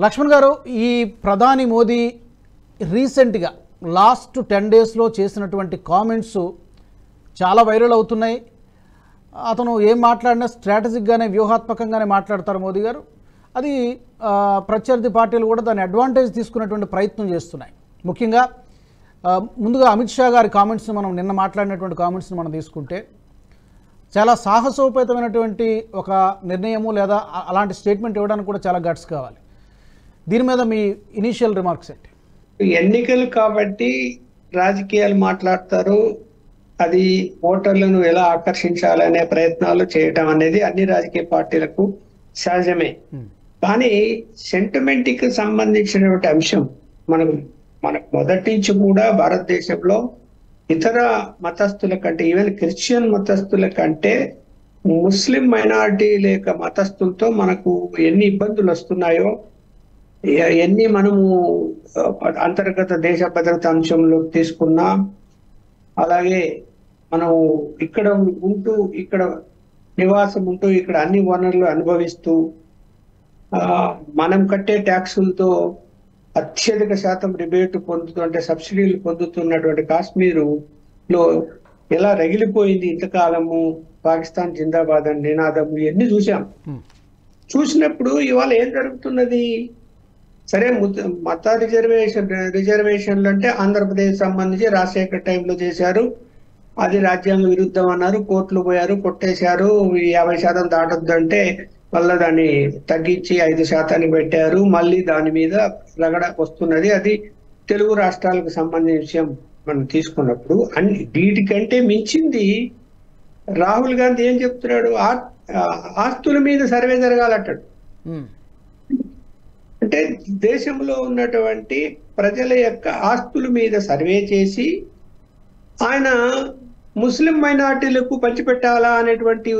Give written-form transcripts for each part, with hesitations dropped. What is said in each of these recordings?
లక్ష్మణ్ గారు, ఈ ప్రధాని మోదీ రీసెంట్గా లాస్ట్ 10 డేస్లో చేసినటువంటి కామెంట్స్ చాలా వైరల్ అవుతున్నాయి. అతను ఏం మాట్లాడినా స్ట్రాటజిక్గానే వ్యూహాత్మకంగానే మాట్లాడతారు మోదీ గారు. అది ప్రత్యర్థి పార్టీలు కూడా దాన్ని అడ్వాంటేజ్ తీసుకునేటువంటి ప్రయత్నం చేస్తున్నాయి. ముఖ్యంగా ముందుగా అమిత్ షా గారి కామెంట్స్ని మనం నిన్న మాట్లాడినటువంటి కామెంట్స్ని మనం తీసుకుంటే చాలా సాహసోపేతమైనటువంటి ఒక నిర్ణయము లేదా అలాంటి స్టేట్మెంట్ ఇవ్వడానికి కూడా చాలా గట్స్ కావాలి. దీని మీద మీ ఇనీషియల్ రిమార్క్స్ ఏంటి? ఎన్నికలు కాబట్టి రాజకీయాలు మాట్లాడతారు. అది ఓటర్లను ఎలా ఆకర్షించాలనే ప్రయత్నాలు చేయటం అనేది అన్ని రాజకీయ పార్టీలకు సహజమే. కానీ సెంటిమెంట్ కి సంబంధించినటువంటి అంశం మనకు మొదటి నుంచి కూడా భారతదేశంలో ఇతర మతస్థుల కంటే, ఈవెన్ క్రిస్టియన్ మతస్థుల కంటే ముస్లిం మైనారిటీ లేక మతస్థులతో మనకు ఎన్ని ఇబ్బందులు వస్తున్నాయో, ఎన్ని మనము అంతర్గత దేశ భద్రత అంశంలో తీసుకున్నా, అలాగే మనం ఇక్కడ ఉంటూ ఇక్కడ నివాసం ఉంటూ ఇక్కడ అన్ని వనరులు అనుభవిస్తూ మనం కట్టే ట్యాక్సులతో అత్యధిక శాతం రిబేట్ పొందుతూ అంటే సబ్సిడీలు పొందుతున్నటువంటి కాశ్మీరులో ఎలా రగిలిపోయింది ఇంతకాలము పాకిస్తాన్ జిందాబాద్ అని నినాదము ఇవన్నీ చూసాం. చూసినప్పుడు ఇవాళ ఏం జరుగుతున్నది? సరే, మత రిజర్వేషన్లు అంటే ఆంధ్రప్రదేశ్ సంబంధించి రాజశేఖర్ టైంలో చేశారు, అది రాజ్యాంగ విరుద్ధం అన్నారు, కోర్టులు పోయారు, కొట్టేశారు. 50% దాటొద్దు అంటే మళ్ళీ దాన్ని తగ్గించి 5% పెట్టారు. మళ్ళీ దాని మీద రగడ వస్తున్నది. అది తెలుగు రాష్ట్రాలకు సంబంధించిన విషయం మనం తీసుకున్నప్పుడు వీటికంటే మించింది రాహుల్ గాంధీ ఏం చెప్తున్నాడు? ఆస్తుల మీద సర్వే జరగాలంటాడు. అంటే దేశంలో ఉన్నటువంటి ప్రజల యొక్క ఆస్తుల మీద సర్వే చేసి ఆయన ముస్లిం మైనార్టీలకు పంచిపెట్టాలా అనేటువంటి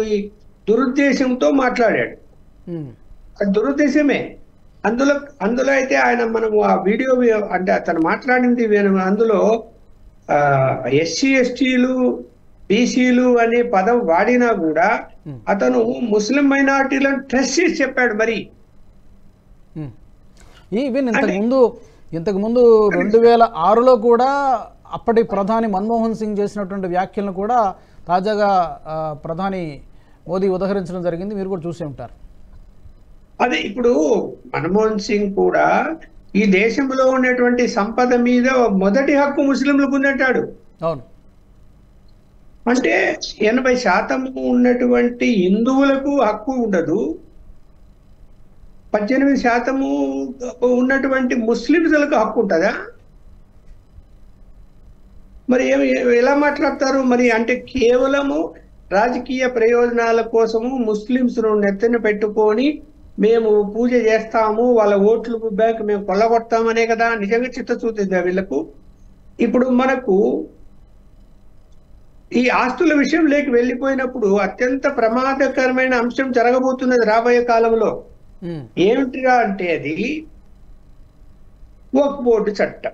దురుద్దేశంతో మాట్లాడాడు. అది దురుద్దేశమే. అందులో అయితే ఆయన మనము ఆ వీడియో అంటే అతను మాట్లాడింది అందులో ఎస్సీ ఎస్టీలు బీసీలు అనే పదం వాడినా కూడా అతను ముస్లిం మైనార్టీలను ట్రస్ట్ చేసి చెప్పాడు. మరి ఈవెన్ ఇంతకుముందు 2006లో కూడా అప్పటి ప్రధాని మన్మోహన్ సింగ్ చేసినటువంటి వ్యాఖ్యలను కూడా తాజాగా ప్రధాని మోదీ ఉదహరించడం జరిగింది. మీరు కూడా చూసే ఉంటారు. అదే ఇప్పుడు మన్మోహన్ సింగ్ కూడా ఈ దేశంలో ఉన్నటువంటి సంపద మీద మొదటి హక్కు ముస్లింలకు ఉందంటాడు. అవును. అంటే 80% ఉన్నటువంటి హిందువులకు హక్కు ఉండదు, 18% ఉన్నటువంటి ముస్లింలకు హక్కు ఉంటుందా? మరి ఎలా మాట్లాడతారు? మరి అంటే కేవలము రాజకీయ ప్రయోజనాల కోసము ముస్లింస్ నెత్తిన పెట్టుకొని మేము పూజ చేస్తాము, వాళ్ళ ఓట్లు బ్యాంక్ మేము కొల్లగొడతామనే కదా నిజంగా చిత్తశుద్ధిదా వీళ్ళకు? ఇప్పుడు మనకు ఈ ఆస్తుల విషయంలోకి వెళ్ళిపోయినప్పుడు అత్యంత ప్రమాదకరమైన అంశం జరగబోతున్నది రాబోయే కాలంలో. ఏమిటిరా అంటే అది వక్ఫ్ బోర్డు చట్టం.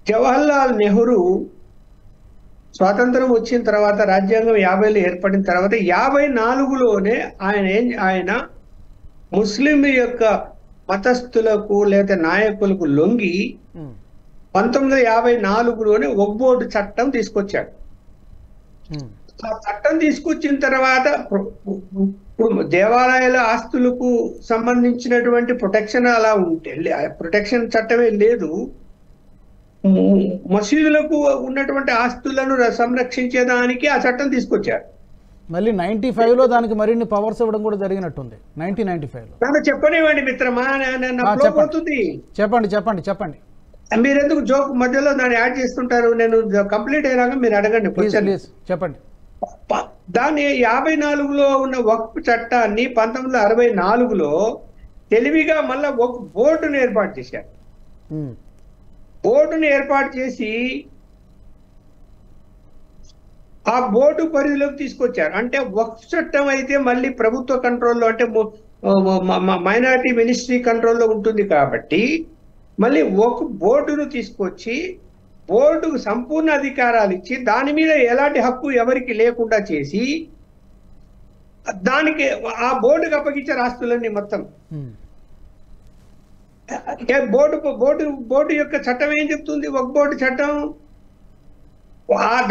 జవహర్లాల్ నెహ్రూ స్వాతంత్రం వచ్చిన తర్వాత, రాజ్యాంగం 50లో ఏర్పడిన తర్వాత 54లోనే ఆయన ముస్లిం యొక్క మతస్థులకు లేదా నాయకులకు లొంగి 1954లోనే వక్ఫ్ బోర్డు చట్టం తీసుకొచ్చాడు. ఆ చట్టం తీసుకొచ్చిన తర్వాత ఇప్పుడు దేవాలయాల ఆస్తులకు సంబంధించినటువంటి ప్రొటెక్షన్ అలా ఉంటే, ప్రొటెక్షన్ చట్టమే లేదు. మసీదులకు ఉన్నటువంటి ఆస్తులను సంరక్షించేదానికి ఆ చట్టం తీసుకొచ్చారు. మళ్ళీ 95లో దానికి మరిన్ని పవర్స్ ఇవ్వడం కూడా జరిగినట్టుంది. 1995లో నాకు చెప్పనివ్వండి మిత్రమా, పోతుంది. చెప్పండి. మీరెందుకు జోక్ మధ్యలో దాన్ని యాడ్ చేస్తుంటారు? నేను కంప్లీట్ అయినాక మీరు అడగండి. చెప్పండి. దాన్ని 54లో ఉన్న వక్ఫ్ చట్టాన్ని 1964లో తెలివిగా మళ్ళా వక్ఫ్ బోర్డును ఏర్పాటు చేశారు. బోర్డును ఏర్పాటు చేసి ఆ బోర్డు పరిధిలోకి తీసుకొచ్చారు. అంటే వక్ఫ్ చట్టం అయితే మళ్ళీ ప్రభుత్వ కంట్రోల్లో, అంటే మైనారిటీ మినిస్ట్రీ కంట్రోల్లో ఉంటుంది కాబట్టి మళ్ళీ వక్ఫ్ బోర్డును తీసుకొచ్చి బోర్డుకు సంపూర్ణ అధికారాలు ఇచ్చి దాని మీద ఎలాంటి హక్కు ఎవరికి లేకుండా చేసి దానికి ఆ బోర్డుకి అప్పగించారు ఆస్తులన్నీ మొత్తం. బోర్డు యొక్క చట్టం ఏం చెప్తుంది? ఒక బోర్డు చట్టం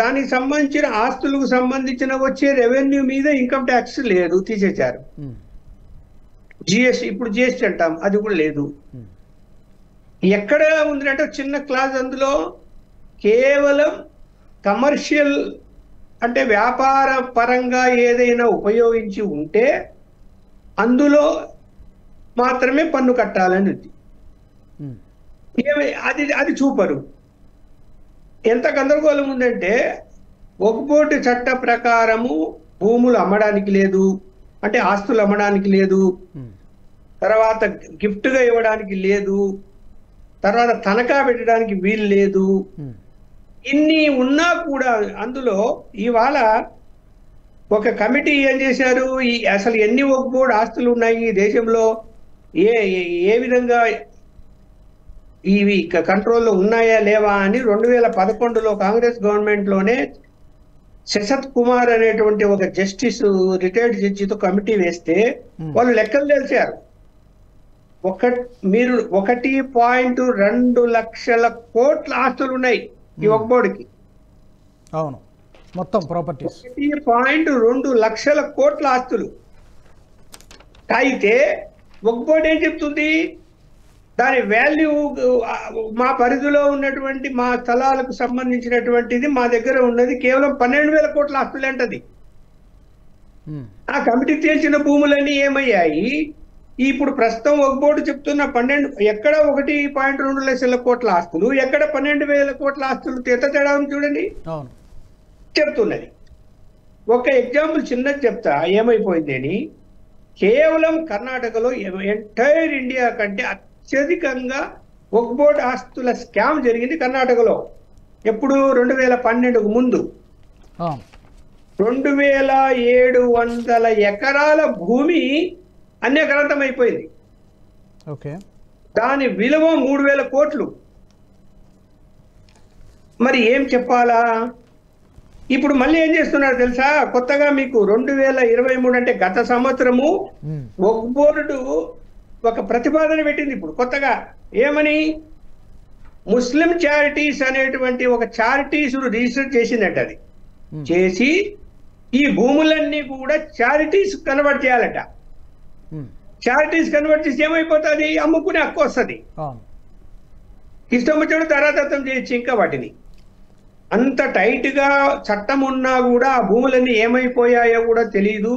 దానికి సంబంధించిన ఆస్తులకు సంబంధించిన వచ్చే రెవెన్యూ మీద ఇన్కమ్ ట్యాక్స్ లేదు, తీసేశారు. జిఎస్టీ, ఇప్పుడు జిఎస్టీ అంటాం, అది కూడా లేదు. ఎక్కడ ఉందంటే చిన్న క్లాస్, అందులో కేవలం కమర్షియల్ అంటే వ్యాపార పరంగా ఏదైనా ఉపయోగించి ఉంటే అందులో మాత్రమే పన్ను కట్టాలని ఉంది. అది చూపరు. ఎంత గందరగోళం ఉందంటే వక్ఫ్ బోర్డు చట్ట ప్రకారము భూములు అమ్మడానికి లేదు, అంటే ఆస్తులు అమ్మడానికి లేదు, తర్వాత గిఫ్ట్గా ఇవ్వడానికి లేదు, తర్వాత తనఖా పెట్టడానికి వీలు లేదు. ఇన్ని ఉన్నా కూడా అందులో ఇవాళ ఒక కమిటీ ఏం చేశారు, అసలు ఎన్ని వక్ఫ్ బోర్డు ఆస్తులు ఉన్నాయి ఈ దేశంలో, ఏ విధంగా ఇవి కంట్రోల్లో ఉన్నాయా లేవా అని 2011లో కాంగ్రెస్ గవర్నమెంట్ లోనే శశత్ కుమార్ అనేటువంటి ఒక జస్టిస్ రిటైర్డ్ జడ్జితో కమిటీ వేస్తే వాళ్ళు లెక్కలు తెలిసారు. మీరు 1.2 లక్షల కోట్ల ఆస్తులు ఉన్నాయి ఈ వక్ఫ్ బోర్డుకి. అవును, మొత్తం ప్రాపర్టీస్ 1.2 లక్షల కోట్ల ఆస్తులు. అయితే వక్ఫ్ బోర్డు ఏం చెప్తుంది, దాని వాల్యూ మా పరిధిలో ఉన్నటువంటి మా స్థలాలకు సంబంధించినటువంటిది మా దగ్గర ఉన్నది కేవలం 12,000 కోట్ల ఆస్తులు అంటది. ఆ కమిటీ తేల్చిన భూములన్నీ ఏమయ్యాయి? ఇప్పుడు ప్రస్తుతం వక్ఫ్ బోర్డు చెప్తున్న 12 ఎక్కడ 1.2 లక్షల కోట్ల ఆస్తులు, ఎక్కడ 12,000 కోట్ల ఆస్తులు, తేడా ఉంది చూడండి చెప్తున్నది. ఒక ఎగ్జాంపుల్ చిన్నది చెప్తా ఏమైపోయింది అని. కేవలం కర్ణాటకలో ఎంటైర్ ఇండియా కంటే అత్యధికంగా వక్ఫ్ బోర్డు ఆస్తుల స్కామ్ జరిగింది కర్ణాటకలో. ఎప్పుడు? 2012కు ముందు 2700 ఎకరాల భూమి అన్యగ్రంథం అయిపోయింది. దాని విలువ 3,000 కోట్లు. మరి ఏం చెప్పాలా? ఇప్పుడు మళ్ళీ ఏం చేస్తున్నారు తెలుసా? కొత్తగా మీకు 2023 అంటే గత సంవత్సరము వక్ఫ్ బోర్డు ఒక ప్రతిపాదన పెట్టింది ఇప్పుడు కొత్తగా. ఏమని? ముస్లిం చారిటీస్ అనేటువంటి ఒక చారిటీస్ రిజిస్టర్ చేసిందట. అది చేసి ఈ భూములన్నీ కూడా చారిటీస్ కన్వర్ట్ చేయాలట. చారిటీస్ కన్వర్ట్ చేసి ఏమైపోతుంది? అమ్ముకునే హక్కు వస్తుంది. ఇష్టం వచ్చాడు ధరాదత్తం చేయొచ్చు ఇంకా వాటిని. అంత టైట్ గా చట్టం ఉన్నా కూడా ఆ భూములన్నీ ఏమైపోయాయో కూడా తెలియదు.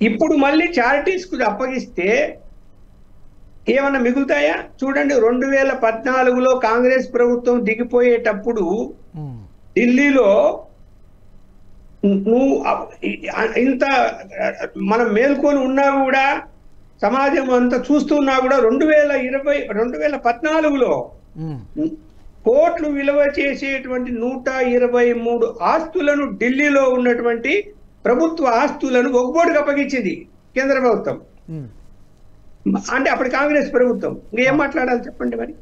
ఇప్పుడు మళ్ళీ చారిటీస్ కు అప్పగిస్తే ఏమన్నా మిగులుతాయా? చూడండి, 2014లో కాంగ్రెస్ ప్రభుత్వం దిగిపోయేటప్పుడు ఢిల్లీలో నువ్వు ఇంత మనం మేల్కొని ఉన్నా కూడా, సమాజం అంతా చూస్తున్నా కూడా 2014లో కోట్లు విలువ చేసేటువంటి 123 ఆస్తులను ఢిల్లీలో ఉన్నటువంటి ప్రభుత్వ ఆస్తులను వక్ఫ్ బోర్డుకి అప్పగించింది కేంద్ర ప్రభుత్వం. అంటే అప్పుడు కాంగ్రెస్ ప్రభుత్వం. ఇంకేం మాట్లాడాలి చెప్పండి మరి?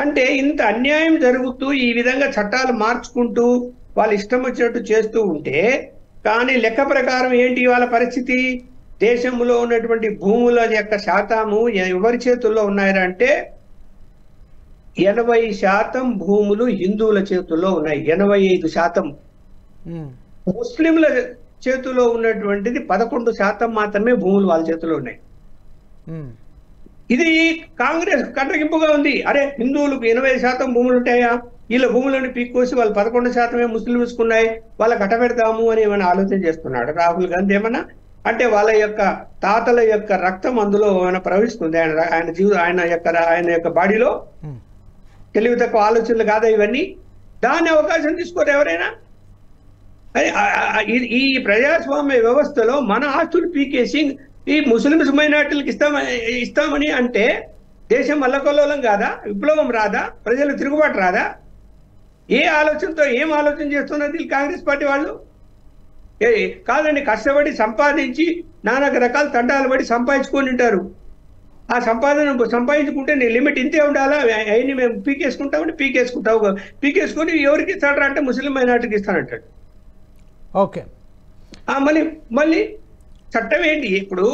అంటే ఇంత అన్యాయం జరుగుతూ ఈ విధంగా చట్టాలు మార్చుకుంటూ వాళ్ళు ఇష్టం వచ్చినట్టు చేస్తూ ఉంటే, కానీ లెక్క ప్రకారం ఏంటి వాళ్ళ పరిస్థితి? దేశంలో ఉన్నటువంటి భూముల యొక్క శాతము ఎవరి చేతుల్లో ఉన్నాయంటే 80% భూములు హిందువుల చేతుల్లో ఉన్నాయి. 85%. ముస్లింల చేతిలో ఉన్నటువంటిది 11% మాత్రమే భూములు వాళ్ళ చేతిలో ఉన్నాయి. ఇది కాంగ్రెస్ కంటగింపుగా ఉంది. అరే, హిందువులకు 80% భూములు ఉంటాయా? వీళ్ళ భూములను పీక్కోసి వాళ్ళు 11% ముస్లింస్ ఉన్నాయి, వాళ్ళకి కట్టబెడతాము అని ఏమైనా ఆలోచన చేస్తున్నాడు రాహుల్ గాంధీ ఏమన్నా? అంటే వాళ్ళ యొక్క తాతల యొక్క రక్తం అందులో ఏమైనా ప్రవహిస్తుంది ఆయన యొక్క బాడీలో? తెలివి తక్కువ ఆలోచనలు కాదా ఇవన్నీ? దాన్ని అవకాశం తీసుకోరు ఎవరైనా. ఈ ప్రజాస్వామ్య వ్యవస్థలో మన ఆస్తులు పీకేసి ఈ ముస్లిమ్స్ మైనార్టీలకు ఇస్తామని అంటే దేశం అల్లకల్లోలం కాదా? విప్లవం రాదా? ప్రజలు తిరుగుబాటు రాదా? ఏం ఆలోచన చేస్తున్నది కాంగ్రెస్ పార్టీ వాళ్ళు? కాదండి, కష్టపడి సంపాదించి నానా రకాల తండాలు పడి సంపాదించుకొని ఉంటారు. ఆ సంపాదించుకుంటే నీ లిమిట్ ఇంతే ఉండాలా? అవన్నీ మేము పీకేసుకుంటామని పీకేసుకొని ఎవరికి ఇస్తాడు అంటే ముస్లిం మైనార్టీకి ఇస్తానంటాడు. ఓకే. మళ్ళీ మళ్ళీ చట్టం ఏంటి ఇప్పుడు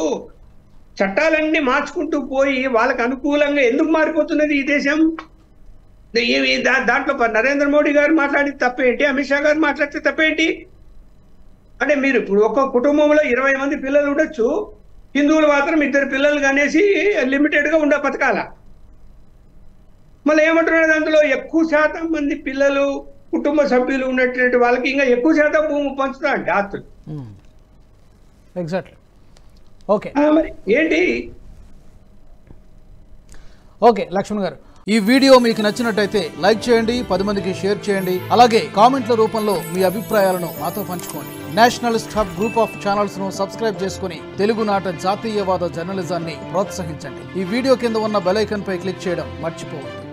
చట్టాలన్నీ మార్చుకుంటూ పోయి వాళ్ళకి అనుకూలంగా ఎందుకు మారిపోతున్నది ఈ దేశం? దాంట్లో నరేంద్ర మోడీ గారు మాట్లాడితే తప్పేంటి, అమిత్ షా గారు మాట్లాడితే తప్పేంటి? అంటే మీరు ఇప్పుడు ఒక్క కుటుంబంలో 20 మంది పిల్లలు ఉండొచ్చు, హిందువులు మాత్రం 2 పిల్లలు కనేసి లిమిటెడ్గా ఉండే బతకాల. మళ్ళీ ఏమంటున్నారు, అందులో ఎక్కువ శాతం మంది పిల్లలు కుటుంబ సభ్యులు ఉన్నటువంటి వాళ్ళకి ఇంకా ఎక్కువ శాతం భూమి పంచుతా అంటే ఆస్తులు. ఎగ్జాక్ట్లీ. ఓకే, మరి ఏంటి? ఓకే లక్ష్మణ్ గారు, ఈ వీడియో మీకు నచ్చినట్టయితే లైక్ చేయండి, 10 మందికి షేర్ చేయండి, అలాగే కామెంట్ల రూపంలో మీ అభిప్రాయాలను మాతో పంచుకోండి. Nationalist hub group of channels ను సబ్స్క్రైబ్ చేసుకుని తెలుగునాట జాతీయవాద జర్నలిజాన్ని ప్రోత్సహించండి. ఈ వీడియో కింద ఉన్న బెల్ ఐకాన్ పై క్లిక్ చేయడం మర్చిపోవద్దు.